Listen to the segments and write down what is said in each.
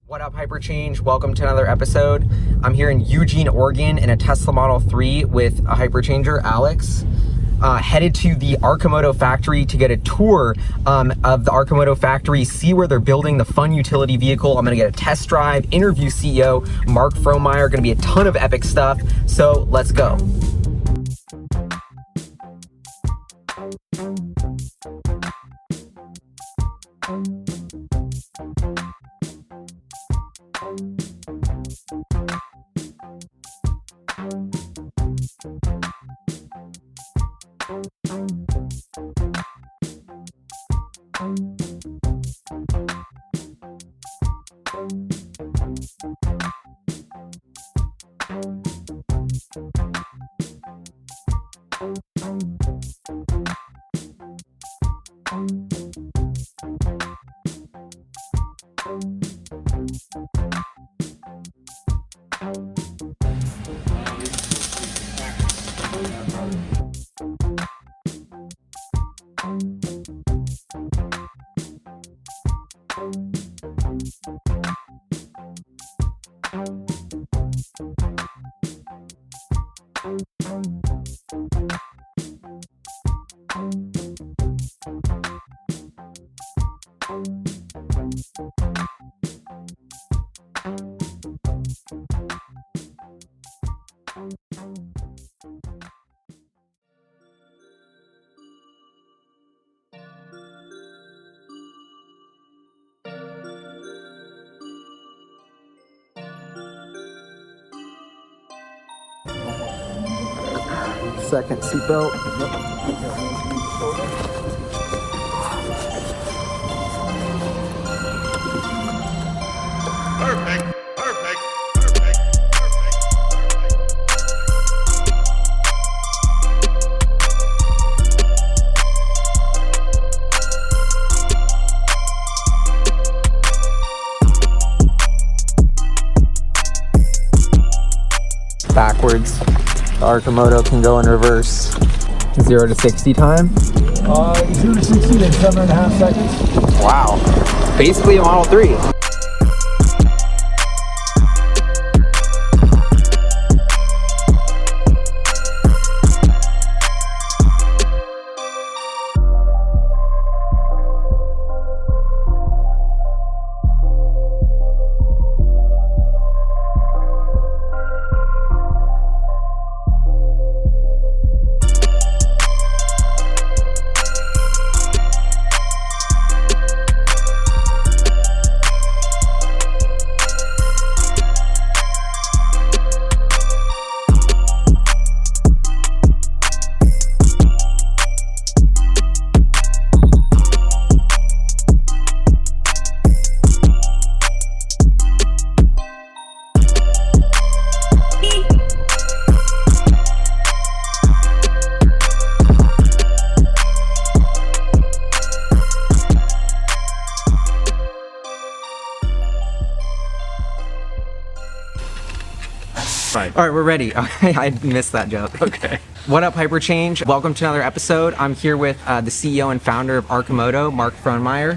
What up, HyperChange? Welcome to another episode. I'm here in Eugene, Oregon in a Tesla Model 3 with a hyperchanger, Alex. Headed to the Arcimoto Factory to get a tour of the Arcimoto Factory, see where they're building the fun utility vehicle. I'm gonna get a test drive, interview CEO Mark Frohnmayer. Gonna be a ton of epic stuff, so let's go. Second seatbelt. Perfect. Backwards. The Arcimoto can go in reverse. 0 to 60 time? 0 to 60 in 7.5 seconds. Wow. Basically a Model 3. Right. All right, we're ready. I missed that joke. Okay. What up, HyperChange? Welcome to another episode. I'm here with the CEO and founder of Arcimoto, Mark Frohnmayer.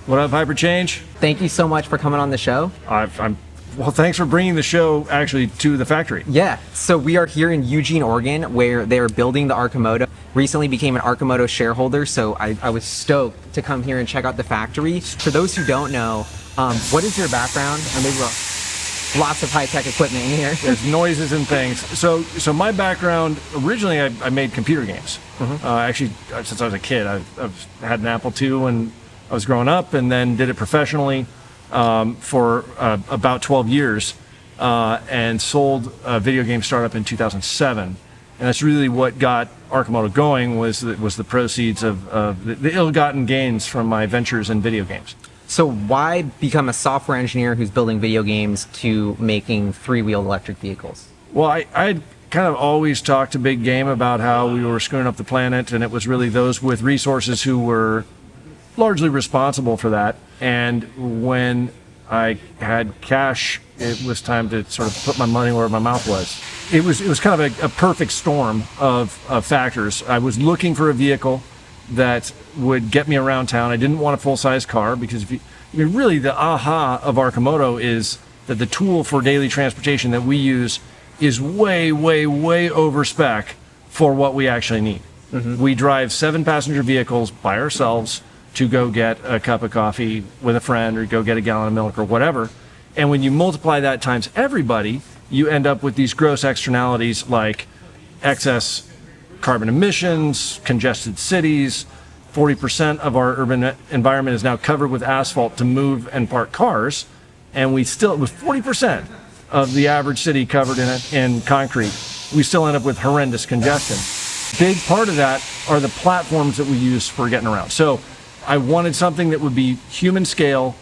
What up, HyperChange? Thank you so much for coming on the show. Well, thanks for bringing the show actually to the factory. Yeah, so we are here in Eugene, Oregon, where they're building the Arcimoto. Recently became an Arcimoto shareholder, so I was stoked to come here and check out the factory. For those who don't know, what is your background? Or maybe lots of high-tech equipment in here. There's noises and things. So my background, originally I made computer games. Actually, since I was a kid, I've had an Apple II when I was growing up, and then did it professionally for about 12 years, and sold a video game startup in 2007. And that's really what got Arcimoto going, was the proceeds of the ill-gotten gains from my ventures in video games. So why become a software engineer who's building video games to making three-wheeled electric vehicles? Well, I kind of always talked a big game about how we were screwing up the planet, and it was really those with resources who were largely responsible for that. And when I had cash, it was time to sort of put my money where my mouth was. It was kind of a perfect storm of factors. I was looking for a vehicle that would get me around town. I didn't want a full-size car, because if I mean, really the aha of Arcimoto is that the tool for daily transportation that we use is way, way, way over spec for what we actually need. We drive 7 passenger vehicles by ourselves to go get a cup of coffee with a friend or go get a gallon of milk or whatever. And when you multiply that times everybody, you end up with these gross externalities like excess carbon emissions, congested cities. 40% of our urban environment is now covered with asphalt to move and park cars. And we still, with 40% of the average city covered in concrete, we still end up with horrendous congestion. Big part of that are the platforms that we use for getting around. So I wanted something that would be human scale,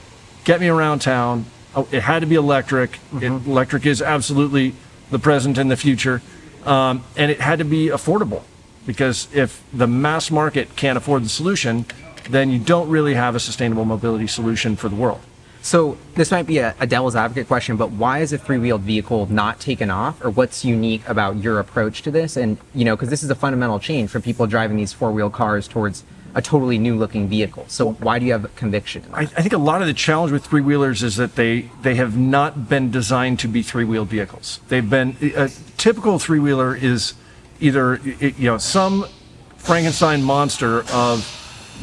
get me around town. It had to be electric. Electric is absolutely the present and the future. And it had to be affordable, because if the mass market can't afford the solution, then you don't really have a sustainable mobility solution for the world. So this might be a devil's advocate question, but why is a 3-wheeled vehicle not taken off, or what's unique about your approach to this? And, because this is a fundamental change from people driving these 4-wheel cars towards a totally new looking vehicle. So why do you have conviction in that? I think a lot of the challenge with 3-wheelers is that they have not been designed to be 3-wheeled vehicles. They've been, a typical 3-wheeler is either, some Frankenstein monster of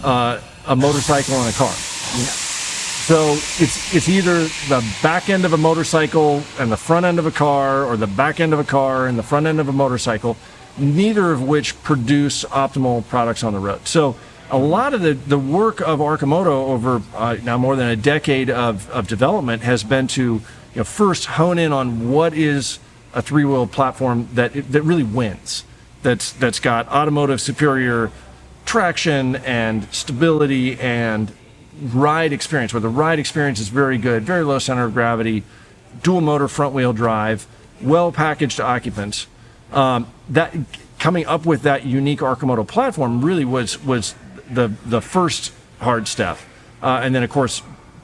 a motorcycle and a car. So it's either the back end of a motorcycle and the front end of a car, or the back end of a car and the front end of a motorcycle, neither of which produce optimal products on the road. So a lot of the work of Arcimoto over now more than a decade of development has been to first hone in on what is a 3-wheel platform that really wins, that's got automotive superior traction and stability and ride experience, where the ride experience is very good, very low center of gravity, dual motor front wheel drive, well packaged to occupants. That coming up with that unique Arcimoto platform really was the first hard step, and then of course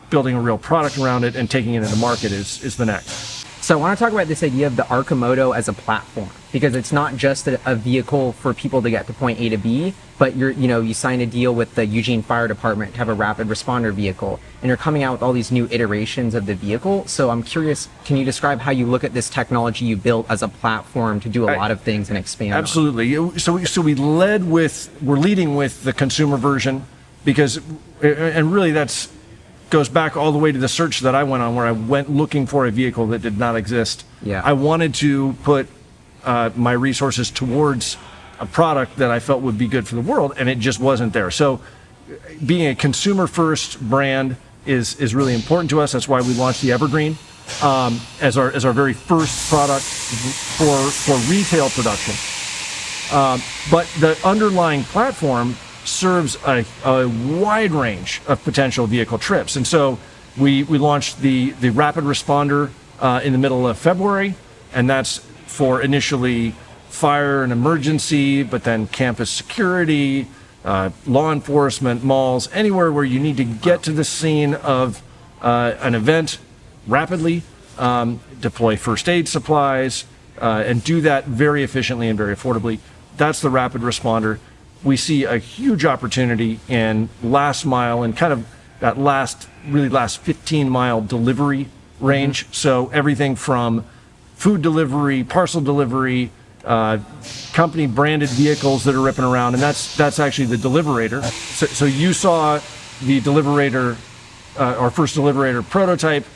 building a real product around it and taking it into market is the next. So I want to talk about this idea of the Arcimoto as a platform, because it's not just a vehicle for people to get to point A to B, but you signed a deal with the Eugene Fire Department to have a rapid responder vehicle, and you're coming out with all these new iterations of the vehicle. So I'm curious, can you describe how you look at this technology you built as a platform to do a lot of things and expand? Absolutely. So we're leading with the consumer version, because, and really goes back all the way to the search that I went on, where I went looking for a vehicle that did not exist. I wanted to put my resources towards a product that I felt would be good for the world, and it just wasn't there. So being a consumer first brand is really important to us. That's why we launched the Evergreen as our very first product for retail production. But the underlying platform serves a wide range of potential vehicle trips. And so we launched the rapid responder in the middle of February, and that's for initially fire and emergency, but then campus security, law enforcement, malls, anywhere where you need to get to the scene of an event rapidly, deploy first aid supplies, and do that very efficiently and very affordably. That's the rapid responder. We see a huge opportunity in last mile and kind of that last 15-mile delivery range. So everything from food delivery, parcel delivery, company branded vehicles that are ripping around, and that's actually the Deliverator. So you saw the Deliverator, our first Deliverator prototype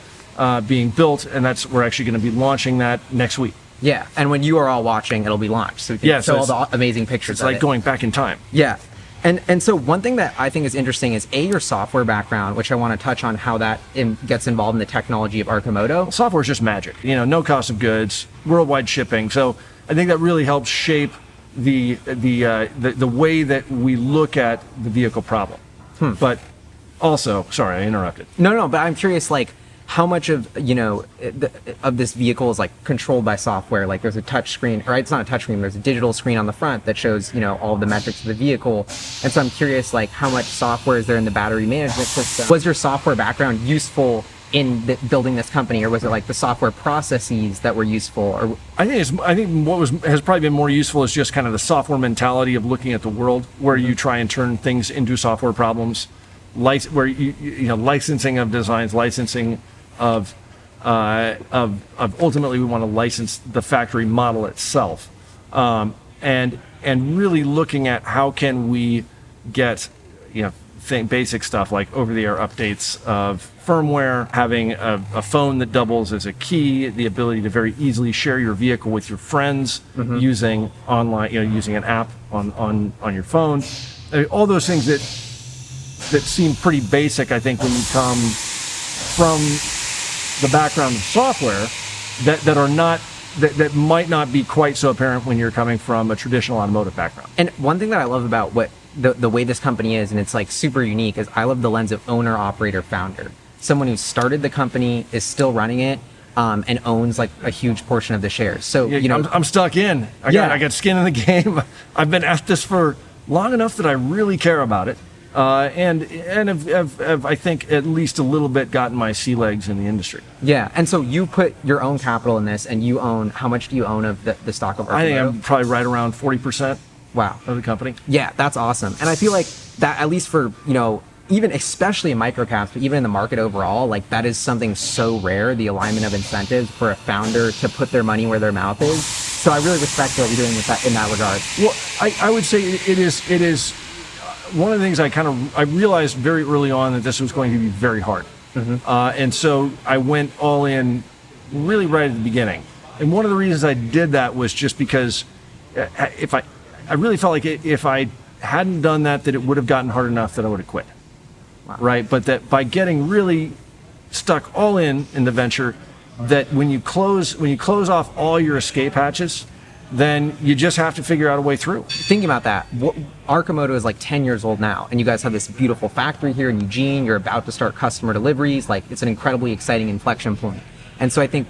being built, and we're actually going to be launching that next week. Yeah, and when you are all watching, it'll be launched. So we can show all the amazing pictures. It's like going back in time. Yeah. And so one thing that I think is interesting is your software background, which I want to touch on how that gets involved in the technology of Arcimoto. Software is just magic. No cost of goods, worldwide shipping. So I think that really helps shape the way that we look at the vehicle problem. But also, sorry, I interrupted. No, but I'm curious, how much of of this vehicle is controlled by software? There's a touch screen, or it's not a touch screen, there's a digital screen on the front that shows all of the metrics of the vehicle. And so I'm curious, how much software is there in the battery management system? Was your software background useful in building this company, or was it the software processes that were useful? Or I think what has probably been more useful is just kind of the software mentality of looking at the world, where you try and turn things into software problems. licensing of designs, licensing of ultimately we want to license the factory model itself, and really looking at how can we get basic stuff like over-the-air updates of firmware, having a phone that doubles as a key, the ability to very easily share your vehicle with your friends using online, using an app on your phone. All those things that seem pretty basic, I think, when you come from the background of software that are not that might not be quite so apparent when you're coming from a traditional automotive background. And one thing that I love about what the way this company is, and it's like super unique, is I love the lens of owner, operator, founder. Someone who started the company, is still running it, and owns like a huge portion of the shares. So I'm stuck in. I got skin in the game. I've been at this for long enough that I really care about it, and have I think at least a little bit gotten my sea legs in the industry. Yeah, and so you put your own capital in this, and you own, how much do you own of the stock of Arcimoto? I think I'm probably right around 40%. Wow. Of the company. Yeah, that's awesome. And I feel like that, at least for, even especially in microcaps, but even in the market overall, like that is something so rare, the alignment of incentives for a founder to put their money where their mouth is. So I really respect what you're doing with that in that regard. Well, I would say it is one of the things I realized very early on that this was going to be very hard. And so I went all in really right at the beginning. And one of the reasons I did that was just because I really felt like if I hadn't done that it would have gotten hard enough that I would have quit. Wow. Right? But that by getting really stuck all in the venture, that when you close off all your escape hatches, then you just have to figure out a way through. Thinking about that, Arcimoto is like 10 years old now, and you guys have this beautiful factory here in Eugene. You're about to start customer deliveries. Like, it's an incredibly exciting inflection point. And so I think,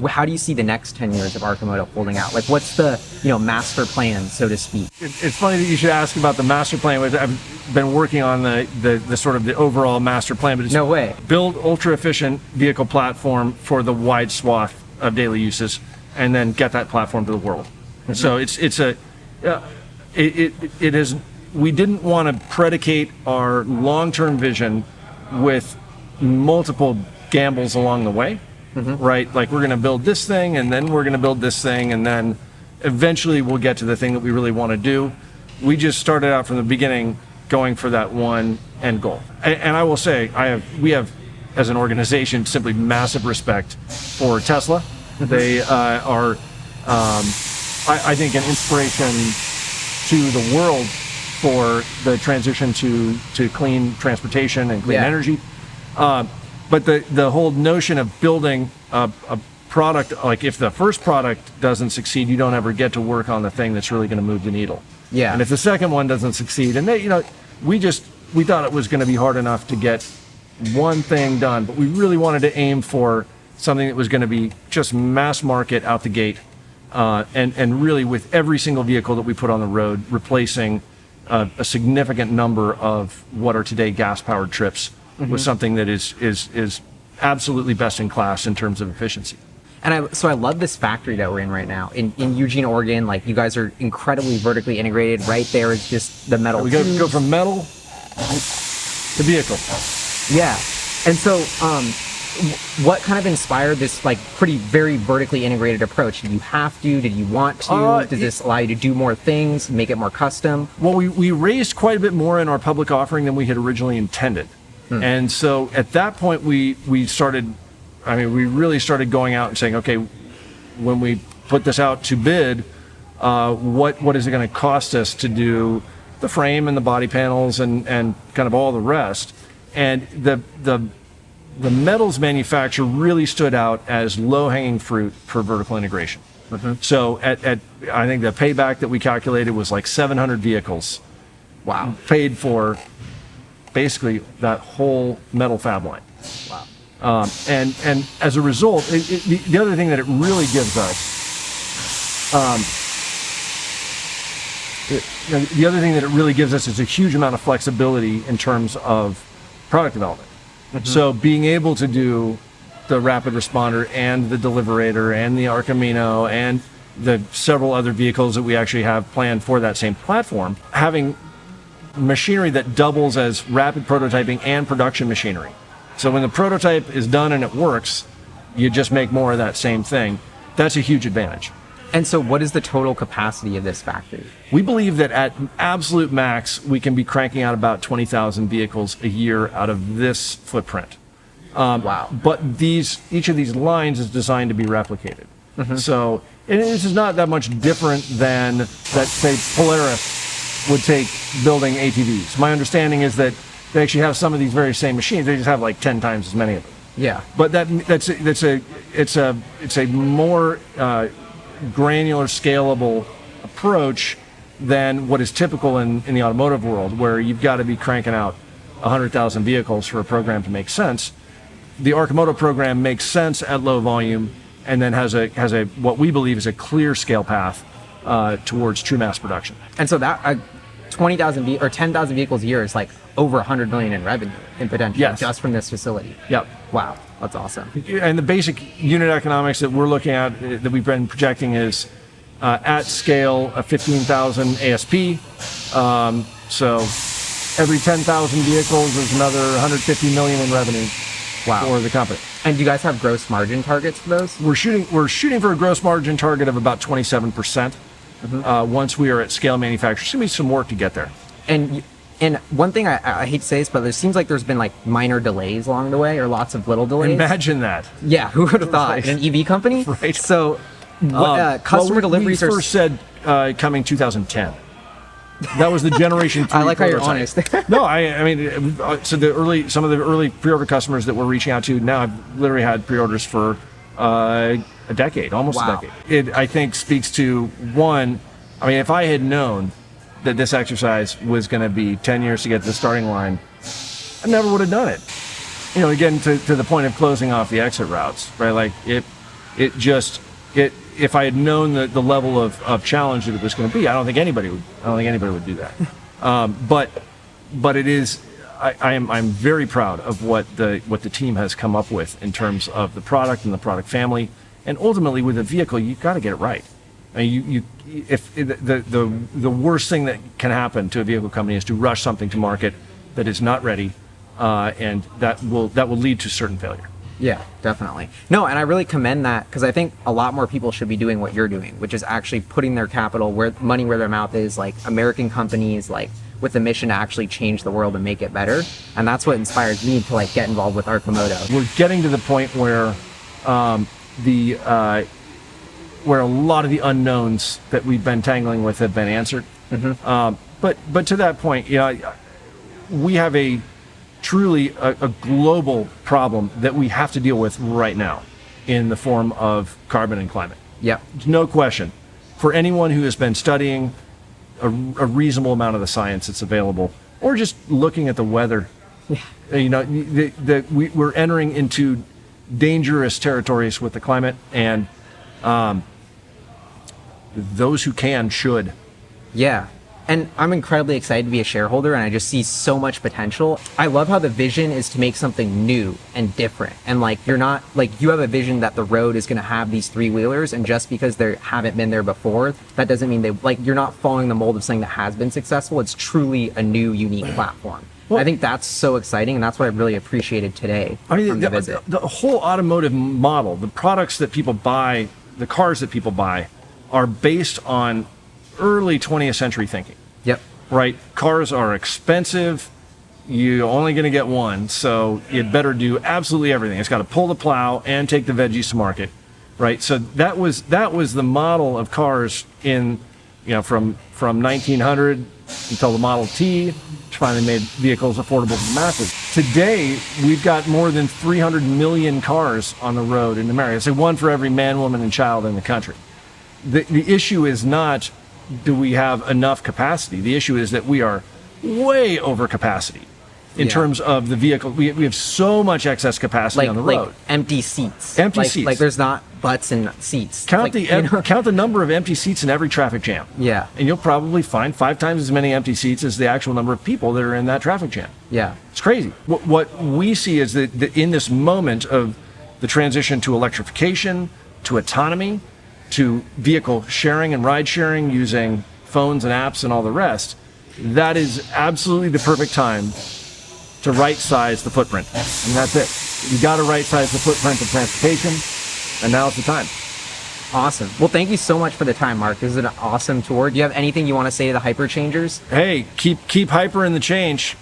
how do you see the next 10 years of Arcimoto folding out? Like, what's the master plan, so to speak? It's funny that you should ask about the master plan. I've been working on the sort of the overall master plan, but it's no way. Build ultra efficient vehicle platform for the wide swath of daily uses, and then get that platform to the world. So we didn't want to predicate our long-term vision with multiple gambles along the way. Right? Like, we're going to build this thing, and then we're going to build this thing, and then eventually we'll get to the thing that we really want to do. We just started out from the beginning going for that one end goal. And I will say, we have, as an organization, simply massive respect for Tesla. They are, I think, an inspiration to the world for the transition to clean transportation and clean energy. But the whole notion of building a product, like, if the first product doesn't succeed, you don't ever get to work on the thing that's really going to move the needle. Yeah. And if the second one doesn't succeed, and we thought it was going to be hard enough to get one thing done, but we really wanted to aim for something that was going to be just mass market out the gate, and really with every single vehicle that we put on the road, replacing a significant number of what are today gas-powered trips with something that is absolutely best in class in terms of efficiency. And I love this factory that we're in right now in Eugene, Oregon. Like, you guys are incredibly vertically integrated. Right there is just the metal. We go from metal to vehicle. Yeah. And so, what kind of inspired this very vertically integrated approach? Did you have to? Did you want to? Does this allow you to do more things, make it more custom? Well, we raised quite a bit more in our public offering than we had originally intended. And so at that point, we really started going out and saying, okay, when we put this out to bid, what is it going to cost us to do the frame and the body panels and kind of all the rest? And the metals manufacturer really stood out as low-hanging fruit for vertical integration. So at I think the payback that we calculated was like 700 vehicles. Wow. Paid for basically that whole metal fab line. Wow. And as a result, the other thing that it really gives us, the other thing that it really gives us is a huge amount of flexibility in terms of product development. So being able to do the rapid responder and the deliberator and the Arcimoto and the several other vehicles that we actually have planned for that same platform, having machinery that doubles as rapid prototyping and production machinery. So when the prototype is done and it works, you just make more of that same thing. That's a huge advantage. And so what is the total capacity of this factory? We believe that at absolute max, we can be cranking out about 20,000 vehicles a year out of this footprint. Wow. But each of these lines is designed to be replicated. So and this is not that much different than that, say, Polaris would take building ATVs. My understanding is that they actually have some of these very same machines. They just have like 10 times as many of them. Yeah. But it's a more granular, scalable approach than what is typical in the automotive world, where you've got to be cranking out 100,000 vehicles for a program to make sense. The Arcimoto program makes sense at low volume, and then has a what we believe is a clear scale path towards true mass production. And so that 20,000 or 10,000 vehicles a year is like over 100 million in revenue in potential just from this facility. Yep. Wow, that's awesome. And the basic unit economics that we're looking at, that we've been projecting, is at scale a 15,000 ASP. So every 10,000 vehicles is another 150 million in revenue for the company. And do you guys have gross margin targets for those? We're shooting for a gross margin target of about 27%. Once we are at scale manufacturing. There's going to be some work to get there. And one thing I hate to say this, but it seems like there's been like minor delays along the way, or lots of little delays. Imagine that. Yeah, who would have thought? Right. In an EV company? Right. So customer deliveries we first said coming 2010. That was the generation 3 I like prototype. how you're honest. No, I mean, so some of the early pre-order customers that we're reaching out to now have literally had pre-orders for a decade, almost a decade. It, I think, speaks to one. I mean, if I had known that this exercise was going to be 10 years to get to the starting line, I never would have done it. You know, again, to the point of closing off the exit routes, right? Like if I had known the level of challenge that it was going to be, I don't think anybody would do that. But it is. I'm very proud of what the team has come up with in terms of the product and the product family, and ultimately with a vehicle, you've got to get it right. I mean, the worst thing that can happen to a vehicle company is to rush something to market that is not ready, and that will lead to certain failure. Yeah, definitely. No, and I really commend that, because I think a lot more people should be doing what you're doing, which is actually putting their capital where their mouth is, like American companies, like with the mission to actually change the world and make it better. And that's what inspires me to like get involved with Arcimoto. We're getting to the point where where a lot of the unknowns that we've been tangling with have been answered. But to that point, we have a truly a global problem that we have to deal with right now in the form of carbon and climate. Yep. No question. For anyone who has been studying a reasonable amount of the science that's available, or just looking at the weather, we're entering into dangerous territories with the climate, and those who can should. Yeah. And I'm incredibly excited to be a shareholder, and I just see so much potential. I love how the vision is to make something new and different. And like, you're not like, you have a vision that the road is going to have these three-wheelers, and just because they haven't been there before, that doesn't mean you're not following the mold of something that has been successful. It's truly a new, unique platform. Well, I think that's so exciting, and that's what I really appreciated today from the visit. The whole automotive model, the products that people buy, the cars that people buy, are based on early 20th century thinking. Yep. Right? Cars are expensive. You're only going to get one, so you'd better do absolutely everything. It's got to pull the plow and take the veggies to market, right? So that was the model of cars from 1900 until the Model T, which finally made vehicles affordable for the masses. Today, we've got more than 300 million cars on the road in America. It's one for every man, woman, and child in the country. The issue is not, do we have enough capacity? The issue is that we are way over capacity in terms of the vehicle. We have so much excess capacity on the road. Like empty seats. Seats. Like there's not butts in seats. Count the number of empty seats in every traffic jam. Yeah. And you'll probably find 5 times as many empty seats as the actual number of people that are in that traffic jam. Yeah. It's crazy. What we see is that in this moment of the transition to electrification, to autonomy, to vehicle sharing and ride sharing using phones and apps and all the rest, that is absolutely the perfect time to right-size the footprint. And that's it. You got to right-size the footprint of transportation, and now's the time. Awesome. Well, thank you so much for the time, Mark. This is an awesome tour. Do you have anything you want to say to the HyperChangers? Hey, keep hyper in the change.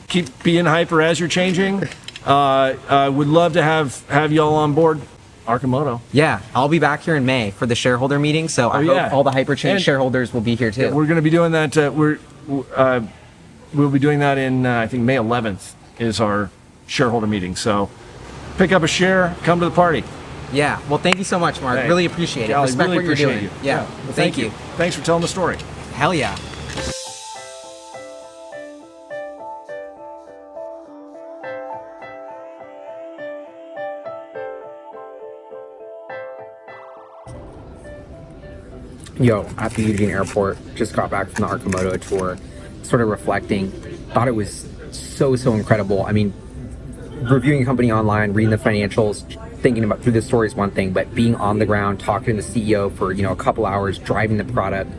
Keep being hyper as you're changing. Would love to have y'all on board. Arcimoto. Yeah, I'll be back here in May for the shareholder meeting, so I hope all the HyperChange shareholders will be here too. We're going to be doing that. We'll be doing that in I think May 11th is our shareholder meeting. So pick up a share, come to the party. Yeah. Well, thank you so much, Mark. Hey, really appreciate it. Respect really what you're doing. You. Yeah. Well, thank you. Thanks for telling the story. Hell yeah. Yo, at the Eugene airport, just got back from the Arcimoto tour, sort of reflecting, thought it was so incredible. I mean, reviewing a company online, reading the financials, thinking about through the story is one thing, but being on the ground, talking to the CEO for, a couple hours, driving the product,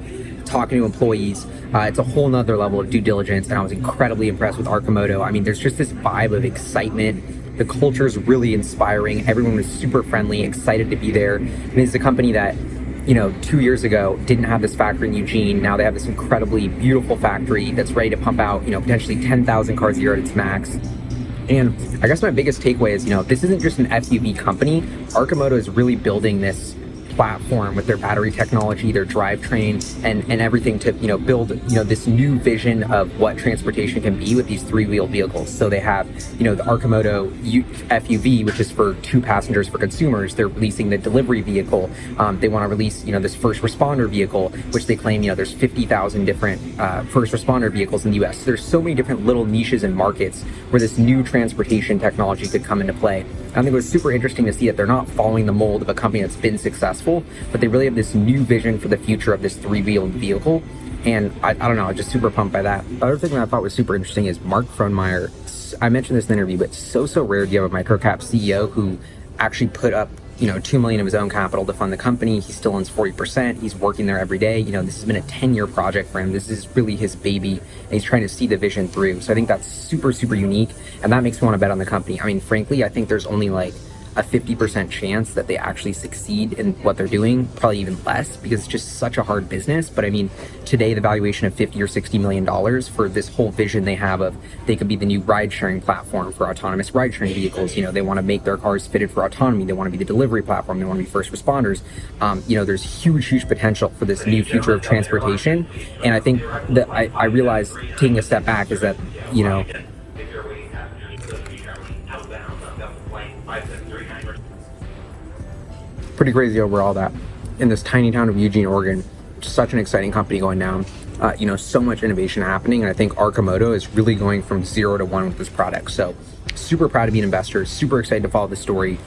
talking to employees, it's a whole nother level of due diligence, and I was incredibly impressed with Arcimoto. I mean, there's just this vibe of excitement. The culture is really inspiring. Everyone was super friendly, excited to be there. And it's a company that 2 years ago didn't have this factory in Eugene. Now they have this incredibly beautiful factory that's ready to pump out, potentially 10,000 cars a year at its max. And I guess my biggest takeaway is, this isn't just an SUV company. Arcimoto is really building this platform with their battery technology, their drivetrain, and everything to, build, this new vision of what transportation can be with these three-wheel vehicles. So they have, the Arcimoto FUV, which is for 2 passengers for consumers. They're releasing the delivery vehicle. They want to release, this first responder vehicle, which they claim, there's 50,000 different first responder vehicles in the US. So there's so many different little niches and markets where this new transportation technology could come into play. I think it was super interesting to see that they're not following the mold of a company that's been successful, but they really have this new vision for the future of this three-wheeled vehicle. And I don't know, I'm just super pumped by that. The other thing that I thought was super interesting is Mark Frohnmayer. I mentioned this in the interview, but so rare do you have a microcap CEO who actually put up, $2 million of his own capital to fund the company. He still owns 40%. He's working there every day. This has been a 10-year project for him. This is really his baby, and he's trying to see the vision through. So I think that's super unique, and that makes me want to bet on the company. I mean, frankly, I think there's only like a 50% chance that they actually succeed in what they're doing, probably even less, because it's just such a hard business. But I mean, today the valuation of $50 or $60 million for this whole vision they have of they could be the new ride-sharing platform for autonomous ride-sharing vehicles. They want to make their cars fitted for autonomy. They want to be the delivery platform. They want to be first responders. There's huge potential for this new future of transportation. And I think that I realized taking a step back is that, pretty crazy overall that in this tiny town of Eugene, Oregon, such an exciting company going down. So much innovation happening, and I think Arcimoto is really going from 0 to 1 with this product. So super proud to be an investor, super excited to follow the story.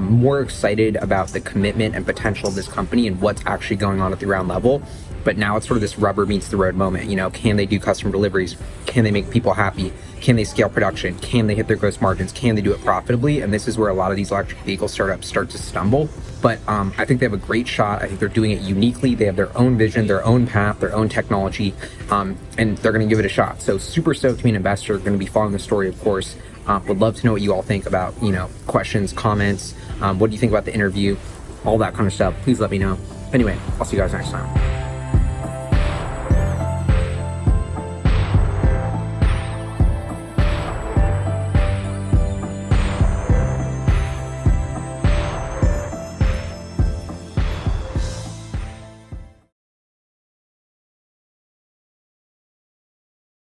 More excited about the commitment and potential of this company and what's actually going on at the ground level. But now it's sort of this rubber meets the road moment. Can they do customer deliveries? Can they make people happy? Can they scale production? Can they hit their gross margins? Can they do it profitably? And this is where a lot of these electric vehicle startups start to stumble. But I think they have a great shot. I think they're doing it uniquely. They have their own vision, their own path, their own technology, and they're going to give it a shot. So super stoked to be an investor. Going to be following the story, of course. Would love to know what you all think about, questions, comments. What do you think about the interview? All that kind of stuff. Please let me know. Anyway, I'll see you guys next time.